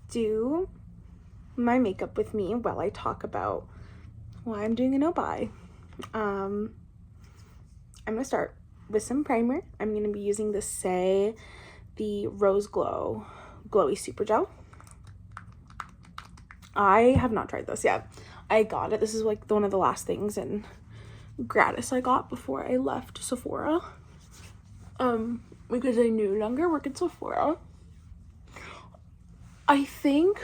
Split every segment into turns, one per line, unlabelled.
do my makeup with me while I talk about why I'm doing a no buy. I'm gonna start with some primer. I'm gonna be using the Rose Glow Glowy Super Gel. I have not tried this yet. I got it. This is like one of the last things in gratis I got before I left Sephora. Because I no longer work at Sephora. I think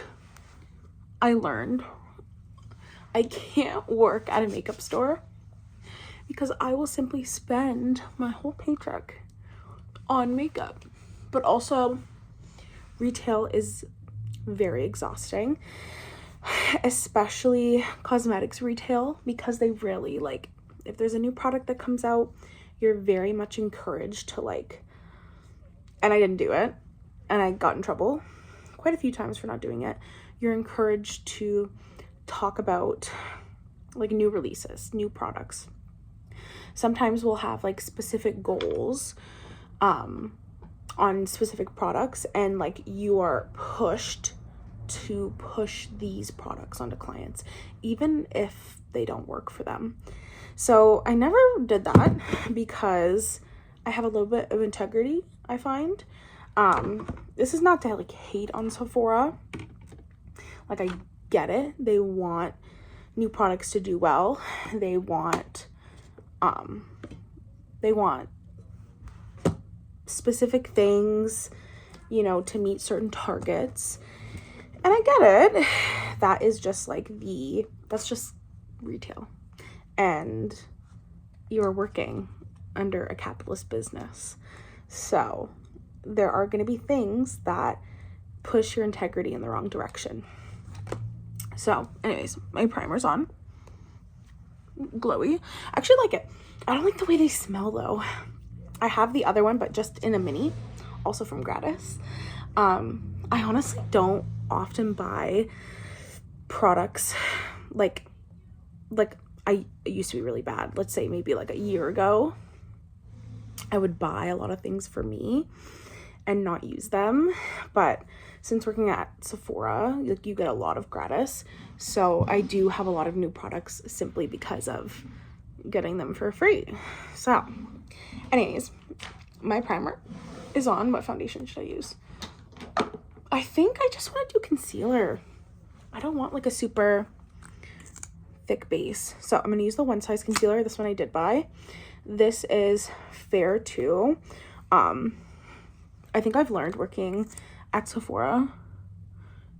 I learned I can't work at a makeup store because I will simply spend my whole paycheck on makeup. But also, retail is very exhausting, especially cosmetics retail, because they really, like, if there's a new product that comes out, you're very much encouraged to, like, and I didn't do it, and I got in trouble quite a few times for not doing it. You're encouraged to talk about, like, new releases, new products. Sometimes we'll have, like, specific goals on specific products, and, like, you are pushed to push these products onto clients, even if they don't work for them. So I never did that because I have a little bit of integrity, I find. This is not to, like, hate on Sephora. Like, I get it. They want new products to do well. They want specific things, you know, to meet certain targets. And I get it. That is just like that's just retail. And you're working under a capitalist business. So there are going to be things that push your integrity in the wrong direction. So anyways, my primer's on. Glowy. I actually like it. I don't like the way they smell though. I have the other one, but just in a mini, also from Gratis. I honestly don't often buy products like I used to be really bad. Let's say maybe like a year ago, I would buy a lot of things for me and not use them. But since working at Sephora, like, you get a lot of Gratis. So I do have a lot of new products simply because of getting them for free. So anyways, my primer is on. What foundation should I use? I think I just want to do concealer. I don't want like a super thick base. So I'm going to use the One Size concealer. This one I did buy. This is Fair too. I think I've learned working at Sephora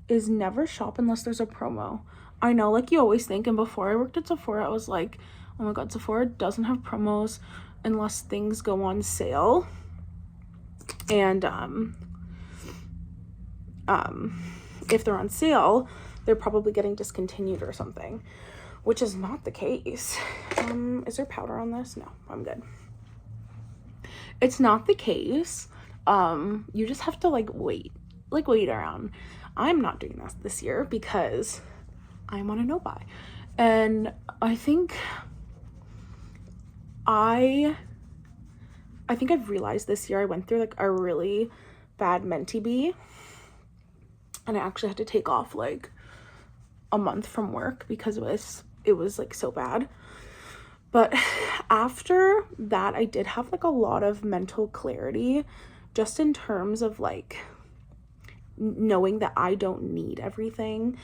is never shop unless there's a promo. I know, like, you always think, and before I worked at Sephora, I was like, oh my god, Sephora doesn't have promos unless things go on sale. And if they're on sale, they're probably getting discontinued or something, which is not the case. Is there powder on this? No, I'm good. It's not the case. You just have to wait around. I'm not doing this year because I'm on a no buy. And I think I've realized this year I went through like a really bad Menti B, and I actually had to take off like a month from work because it was like so bad. But after that, I did have like a lot of mental clarity, just in terms of like knowing that I don't need everything,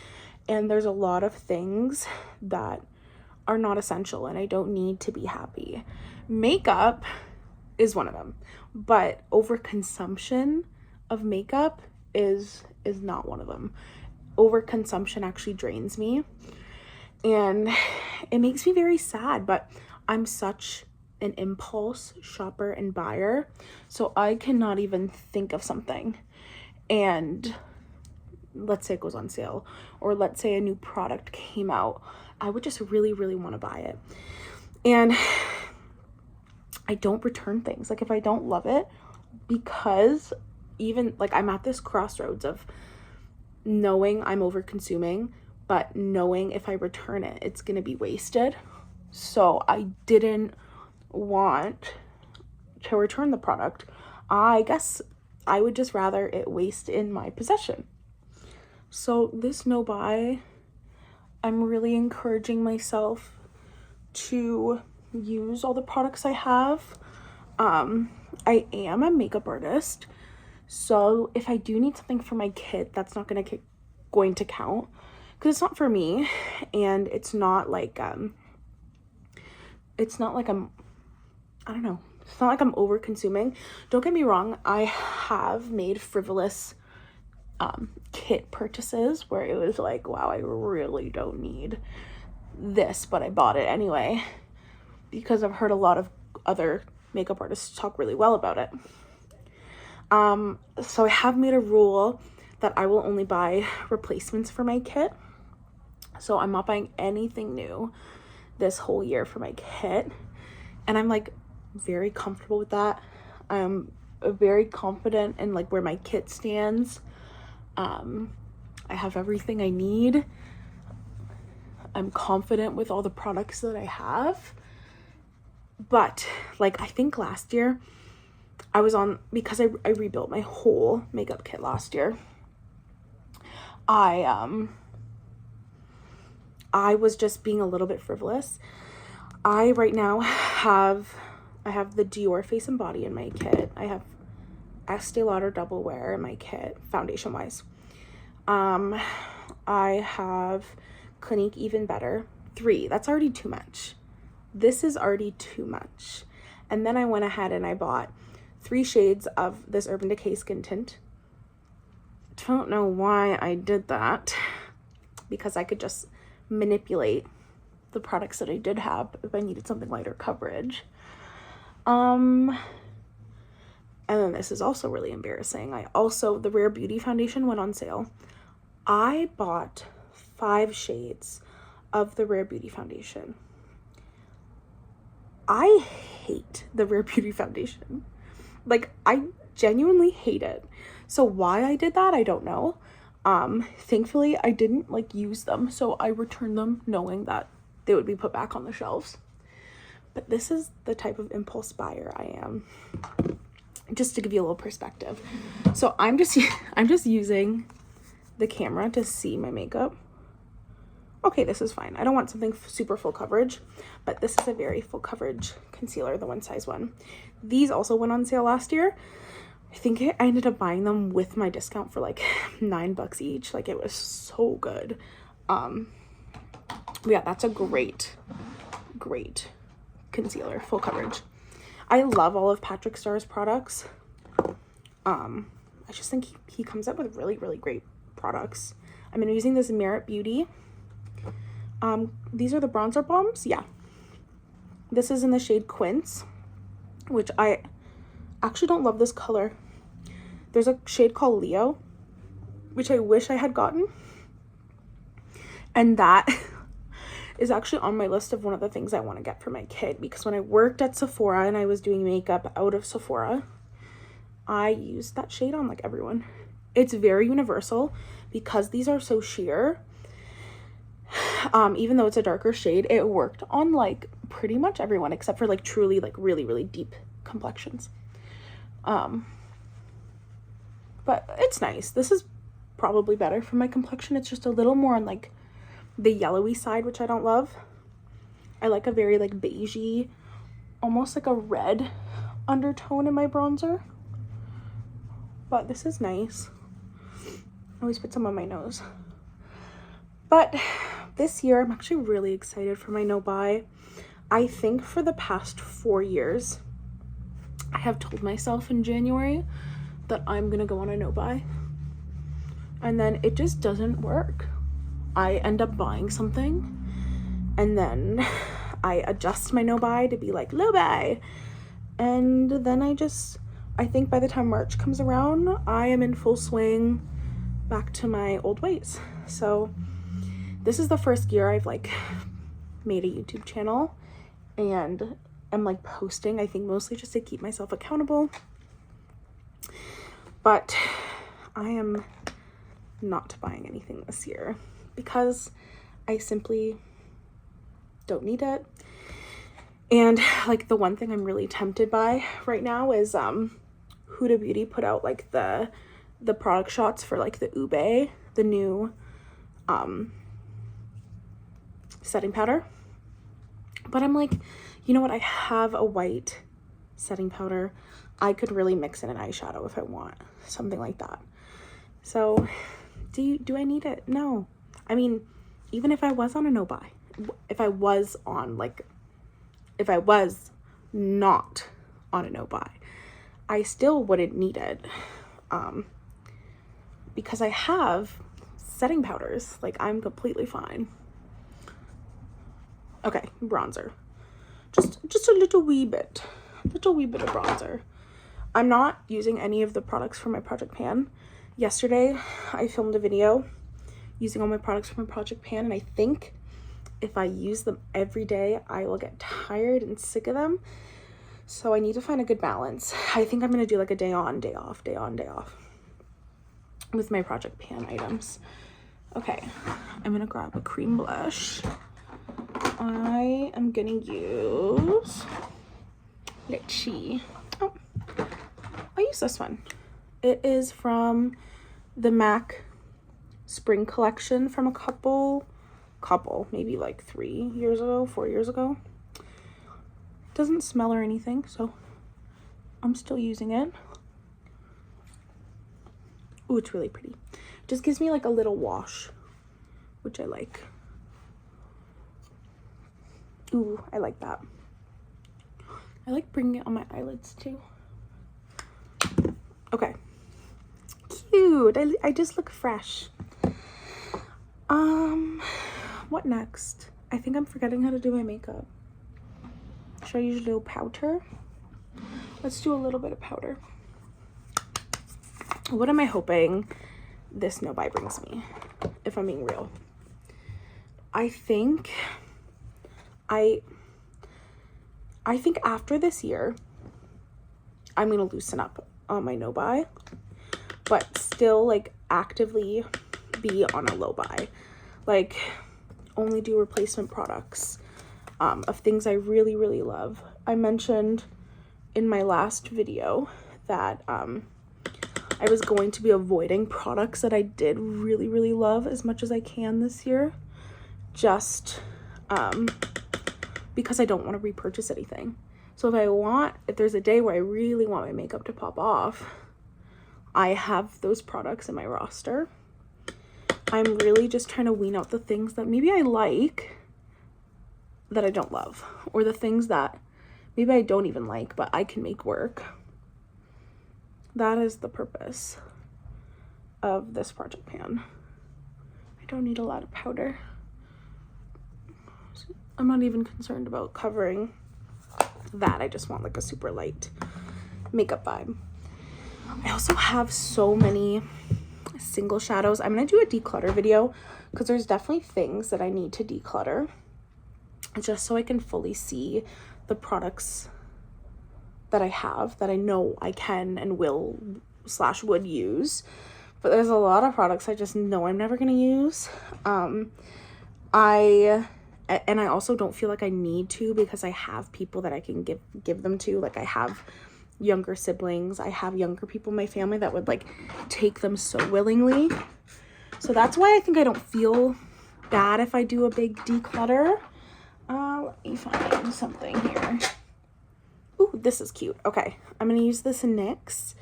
and there's a lot of things that are not essential and I don't need to be happy. Makeup is one of them, but overconsumption of makeup is not one of them. Overconsumption actually drains me, and it makes me very sad, but I'm such an impulse shopper and buyer, so I cannot even think of something and let's say it goes on sale, or let's say a new product came out, I would just really, really want to buy it. And I don't return things. Like, if I don't love it, because even like I'm at this crossroads of knowing I'm over consuming, but knowing if I return it, it's going to be wasted. So I didn't want to return the product. I guess I would just rather it waste in my possession. So this no buy, I'm really encouraging myself to use all the products I have. I am a makeup artist, so if I do need something for my kit, that's not going to count, because it's not for me, and it's not like I'm I don't know, it's not like I'm over consuming. Don't get me wrong, I have made frivolous kit purchases where it was like, wow, I really don't need this, but I bought it anyway because I've heard a lot of other makeup artists talk really well about it. So I have made a rule that I will only buy replacements for my kit. So I'm not buying anything new this whole year for my kit, and I'm like very comfortable with that. I'm very confident in like where my kit stands. I have everything I need. I'm confident with all the products that I have. But like, I think last year I was on, because I rebuilt my whole makeup kit last year. I was just being a little bit frivolous. I right now have the Dior Face and Body in my kit. I have Estee Lauder Double Wear in my kit, foundation wise. I have Clinique Even Better 3. That's already too much. This is already too much. And then I went ahead and I bought 3 shades of this Urban Decay skin tint. Don't know why I did that, because I could just manipulate the products that I did have if I needed something lighter coverage. And then this is also really embarrassing. The Rare Beauty foundation went on sale. I bought 5 shades of the Rare Beauty foundation. I hate the Rare Beauty foundation. Like, I genuinely hate it. So why I did that, I don't know. Thankfully I didn't like use them, so I returned them knowing that they would be put back on the shelves. But this is the type of impulse buyer I am. Just to give you a little perspective. So I'm just using the camera to see my makeup. Okay, this is fine. I don't want something super full coverage, but this is a very full coverage concealer, the one size one. These also went on sale last year. I think I ended up buying them with my discount for like $9 each. Like, it was so good. Yeah, that's a great concealer, full coverage. I love all of Patrick Starr's products. I just think he comes up with really, really great products. I'm using this Merit Beauty. These are the bronzer bombs. Yeah. This is in the shade Quince, which I actually don't love this color. There's a shade called Leo, which I wish I had gotten. And that is actually on my list of one of the things I want to get for my kid, because when I worked at Sephora and I was doing makeup out of Sephora, I used that shade on like everyone. It's very universal because these are so sheer. Even though it's a darker shade, it worked on like pretty much everyone except for like truly like really, really deep complexions. But it's nice. This is probably better for my complexion. It's just a little more on like the yellowy side, which I don't love. I like a very like beigey, almost like a red undertone in my bronzer. But this is nice. I always put some on my nose. But this year, I'm actually really excited for my no buy. I think for the past 4 years, I have told myself in January that I'm gonna go on a no buy. And then it just doesn't work. I end up buying something and then I adjust my no buy to be like low buy. And then I think by the time March comes around, I am in full swing back to my old ways. So this is the first year I've like made a YouTube channel and I'm like posting, I think mostly just to keep myself accountable. But I am not buying anything this year because I simply don't need it. And like the one thing I'm really tempted by right now is Huda Beauty put out like the product shots for like the Ube the new setting powder. But I'm like, you know what? I have a white setting powder. I could really mix in an eyeshadow if I want. Something like that. So do I need it? No. I mean, even if I was on a no buy, if I was not on a no buy, I still wouldn't need it. Because I have setting powders. Like, I'm completely fine. Okay, bronzer. Just a little wee bit of bronzer. I'm not using any of the products from my Project Pan. Yesterday, I filmed a video using all my products from my Project Pan, and I think if I use them every day, I will get tired and sick of them. So I need to find a good balance. I think I'm gonna do like a day on, day off, day on, day off with my Project Pan items. Okay, I'm gonna grab a cream blush. I am gonna use, let's see. Oh, I'll use this one. It is from the MAC Spring Collection from a couple, maybe like 4 years ago. Doesn't smell or anything, so I'm still using it. Ooh, it's really pretty. Just gives me like a little wash, which I like. Ooh, I like that. I like bringing it on my eyelids too. Okay. Cute. I just look fresh. What next? I think I'm forgetting how to do my makeup. Should I use a little powder? Let's do a little bit of powder. What am I hoping this no buy brings me, if I'm being real? I think after this year, I'm gonna loosen up on my no buy, but still like actively be on a low buy. Like, only do replacement products of things I really, really love. I mentioned in my last video that I was going to be avoiding products that I did really, really love as much as I can this year, just because I don't want to repurchase anything. So if there's a day where I really want my makeup to pop off, I have those products in my roster. I'm really just trying to wean out the things that maybe I like that I don't love, or the things that maybe I don't even like, but I can make work. That is the purpose of this Project Pan. I don't need a lot of powder. I'm not even concerned about covering that. I just want like a super light makeup vibe. I also have so many single shadows. I'm gonna do a declutter video because there's definitely things that I need to declutter just so I can fully see the products that I have that I know I can and will / would use. But there's a lot of products I just know I'm never gonna use. I also don't feel like I need to, because I have people that I can give them to. Like, I have younger siblings, I have younger people in my family that would like take them so willingly. So that's why I think I don't feel bad if I do a big declutter. Let me find something here. Ooh, this is cute. Okay, I'm gonna use this NYX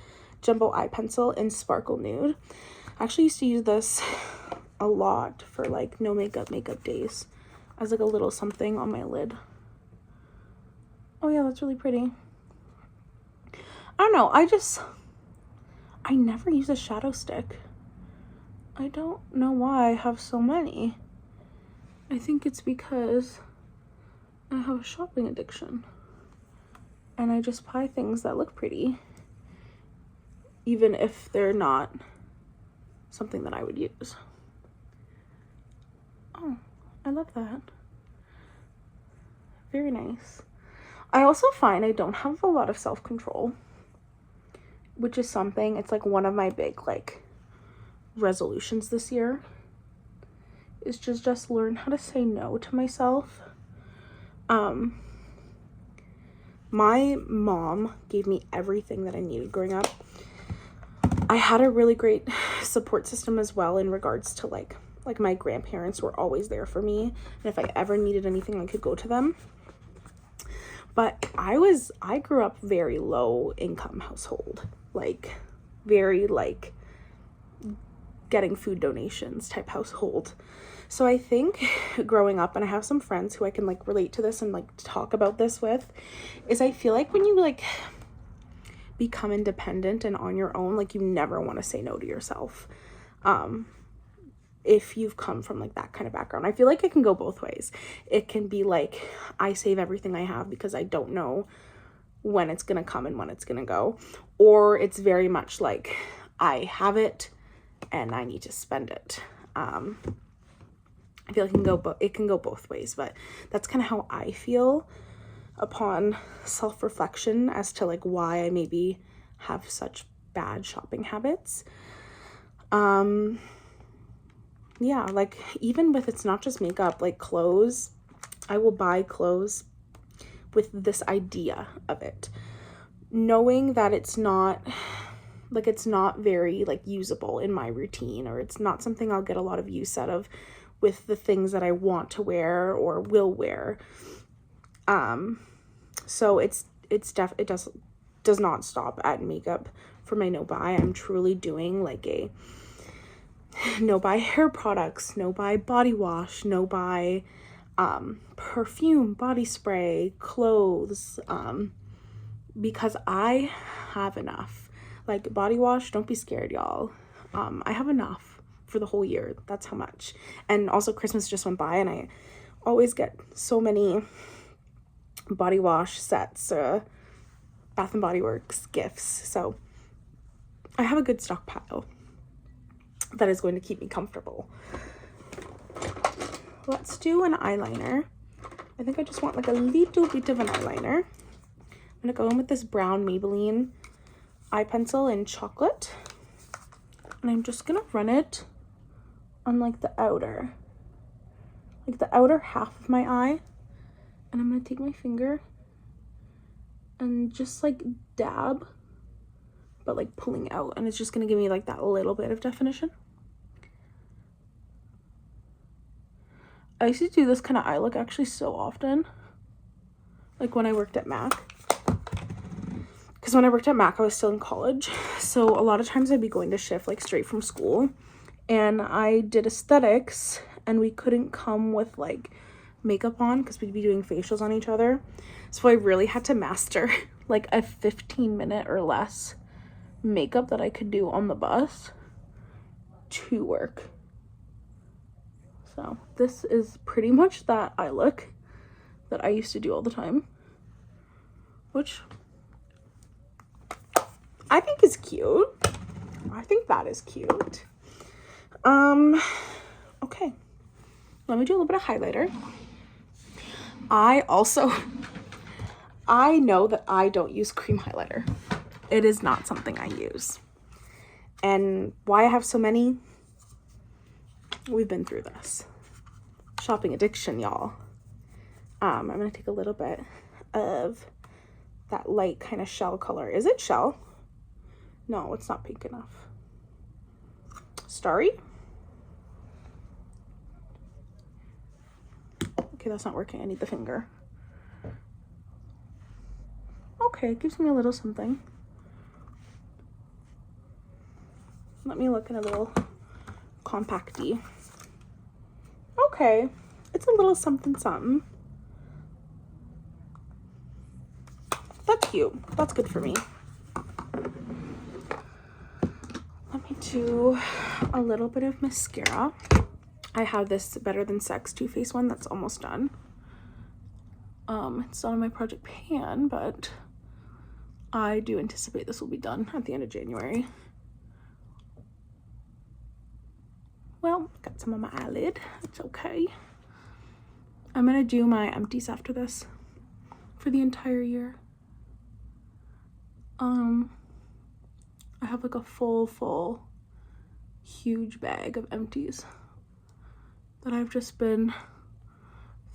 Jumbo Eye Pencil in Sparkle Nude. I actually used to use this a lot for like no makeup days as like a little something on my lid. Oh yeah, that's really pretty. I don't know, I never use a shadow stick. I don't know why I have so many. I think it's because I have a shopping addiction. And I just buy things that look pretty, even if they're not something that I would use. Oh, I love that. Very nice. I also find I don't have a lot of self-control, which is something, it's like one of my big like resolutions this year is just learn how to say no to myself. My mom gave me everything that I needed growing up. I had a really great support system as well, in regards to like my grandparents were always there for me, and if I ever needed anything, I could go to them. But I grew up very low income household, like very like getting food donations type household. So I think growing up, and I have some friends who I can like relate to this and like talk about this with, is I feel like when you like become independent and on your own, like you never want to say no to yourself. If you've come from like that kind of background, I feel like it can go both ways. It can be like, I save everything I have because I don't know when it's gonna come and when it's gonna go, or it's very much like, I have it and I need to spend it. I feel like it can go both ways, but that's kind of how I feel upon self-reflection as to like why I maybe have such bad shopping habits. Yeah, like even with, it's not just makeup, like clothes, I will buy clothes with this idea of it, knowing that it's not very like usable in my routine, or it's not something I'll get a lot of use out of with the things that I want to wear or will wear. So it does not stop at makeup for my no buy. I'm truly doing like a no buy hair products, no buy body wash, no buy perfume, body spray, clothes, because I have enough. Like body wash, don't be scared, y'all. I have enough for the whole year. That's how much. And also Christmas just went by, and I always get so many body wash sets, Bath and Body Works gifts. So I have a good stockpile that is going to keep me comfortable. Let's do an eyeliner. I think I just want like a little bit of an eyeliner. I'm gonna go in with this brown Maybelline eye pencil in chocolate, and I'm just gonna run it on like the outer half of my eye, and I'm gonna take my finger and just like dab, but like pulling out, and it's just gonna give me like that little bit of definition. I used to do this kind of eye look actually so often, like when I worked at MAC. Because when I worked at MAC, I was still in college, so a lot of times I'd be going to shift like straight from school, and I did aesthetics, and we couldn't come with like makeup on because we'd be doing facials on each other. So I really had to master like a 15-minute or less makeup that I could do on the bus to work. So this is pretty much that eye look that I used to do all the time, which I think is cute. I think that is cute. Okay, let me do a little bit of highlighter. I know that I don't use cream highlighter. It is not something I use. And why I have so many, we've been through this. Shopping addiction, y'all. I'm gonna take a little bit of that light kind of shell color. Is it shell? No, it's not pink enough. Starry? Okay, that's not working. I need the finger. Okay, it gives me a little something. Let me look in a little compacty. Okay, it's a little something something. That's cute. That's good for me. Let me do a little bit of mascara. I have this Better Than Sex Too Faced one that's almost done. It's not on my project pan, but I do anticipate this will be done at the end of January. Well, got some on my eyelid. It's okay. I'm gonna do my empties after this for the entire year. I have like a full huge bag of empties that I've just been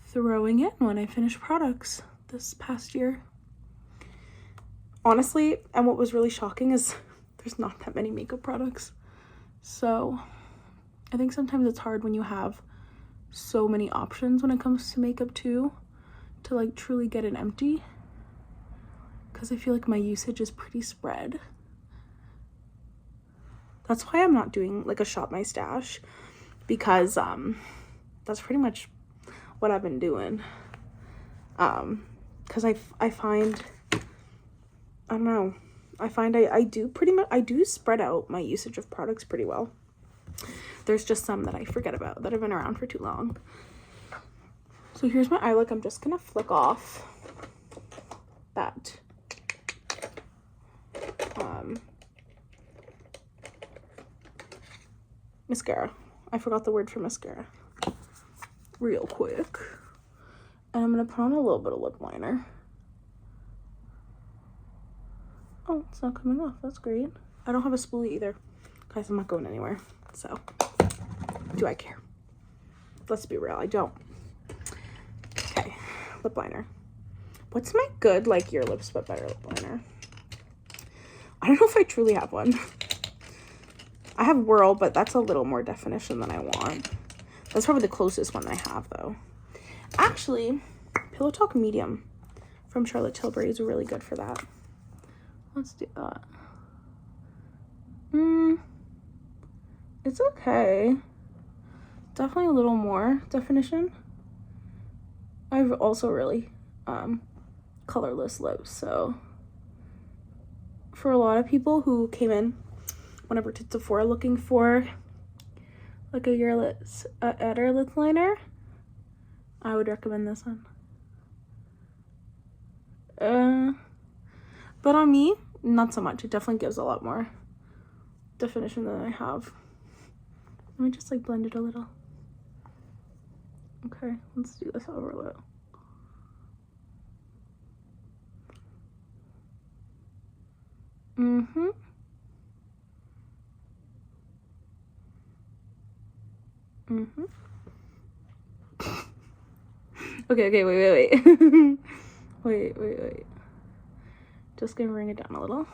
throwing in when I finish products this past year. Honestly, and what was really shocking is there's not that many makeup products. So I think sometimes it's hard when you have so many options when it comes to makeup too, to like truly get it empty, because I feel like my usage is pretty spread. That's why I'm not doing like a shop my stash, because that's pretty much what I've been doing. Because I find, I don't know, I find I do spread out my usage of products pretty well. There's just some that I forget about that have been around for too long. So here's my eye look. I'm just gonna flick off that mascara. I forgot the word for mascara real quick. And I'm gonna put on a little bit of lip liner. Oh, it's not coming off. That's great. I don't have a spoolie either. Guys, I'm not going anywhere. So, do I care? Let's be real, I don't. Okay, lip liner. What's my good, like, your lips but better lip liner? I don't know if I truly have one. I have Whirl, but that's a little more definition than I want. That's probably the closest one I have, though. Actually, Pillow Talk Medium from Charlotte Tilbury is really good for that. Let's do that. It's okay. Definitely a little more definition. I've also really colorless lips, so for a lot of people who came in whenever to Sephora looking for like a Your Lips Edder lip liner, I would recommend this one. But on me, not so much. It definitely gives a lot more definition than I have. Let me just like blend it a little. Okay, let's do this over lip. Okay, wait. wait. Just gonna bring it down a little.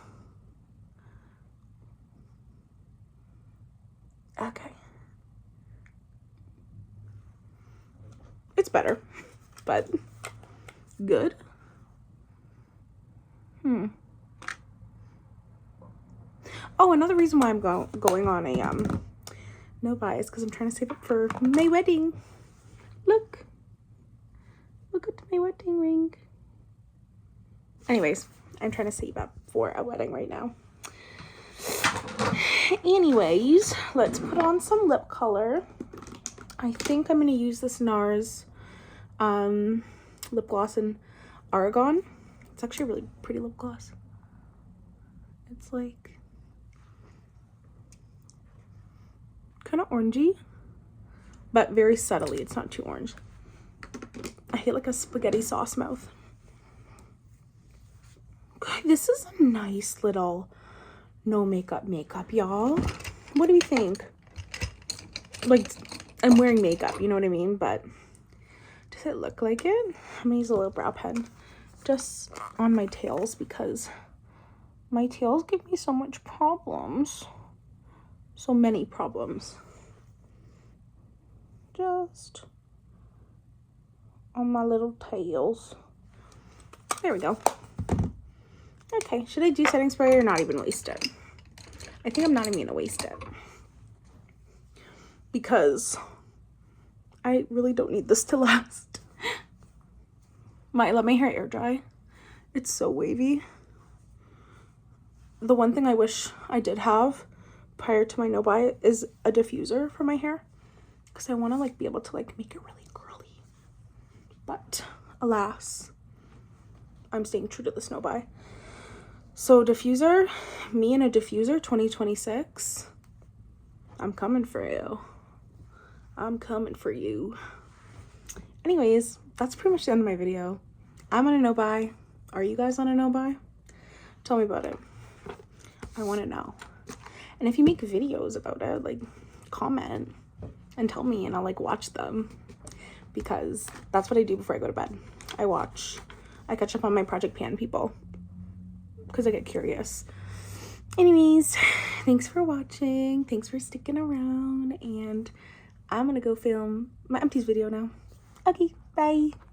Okay. It's better, but good. Oh, another reason why I'm going on a no buy is because I'm trying to save up for my wedding. Look at my wedding ring. Anyways, I'm trying to save up for a wedding right now. Anyways, let's put on some lip color. I think I'm gonna use this NARS lip gloss in Argan. It's actually a really pretty lip gloss. It's like kind of orangey, but very subtly. It's not too orange. I hate like a spaghetti sauce mouth. God, this is a nice little no makeup, y'all. What do you think? Like, I'm wearing makeup, you know what I mean? But does it look like it? I'm gonna use a little brow pen just on my tails because my tails give me so much problems. So many problems. Just on my little tails. There we go. Okay, should I do setting spray or not even waste it? I think I'm not even gonna waste it because I really don't need this to last. Let my hair air dry. It's so wavy. The one thing I wish I did have prior to my no buy is a diffuser for my hair, because I want to like be able to like make it really curly. But alas, I'm staying true to this no buy. So diffuser, me and a diffuser 2026. I'm coming for you. I'm coming for you. Anyways, that's pretty much the end of my video. I'm on a no buy. Are you guys on a no buy? Tell me about it. I want to know. And if you make videos about it, like comment and tell me and I'll like watch them, because that's what I do before I go to bed. I catch up on my Project Pan people because I get curious. Anyways, thanks for watching. Thanks for sticking around. And I'm gonna go film my empties video now. Okay, bye.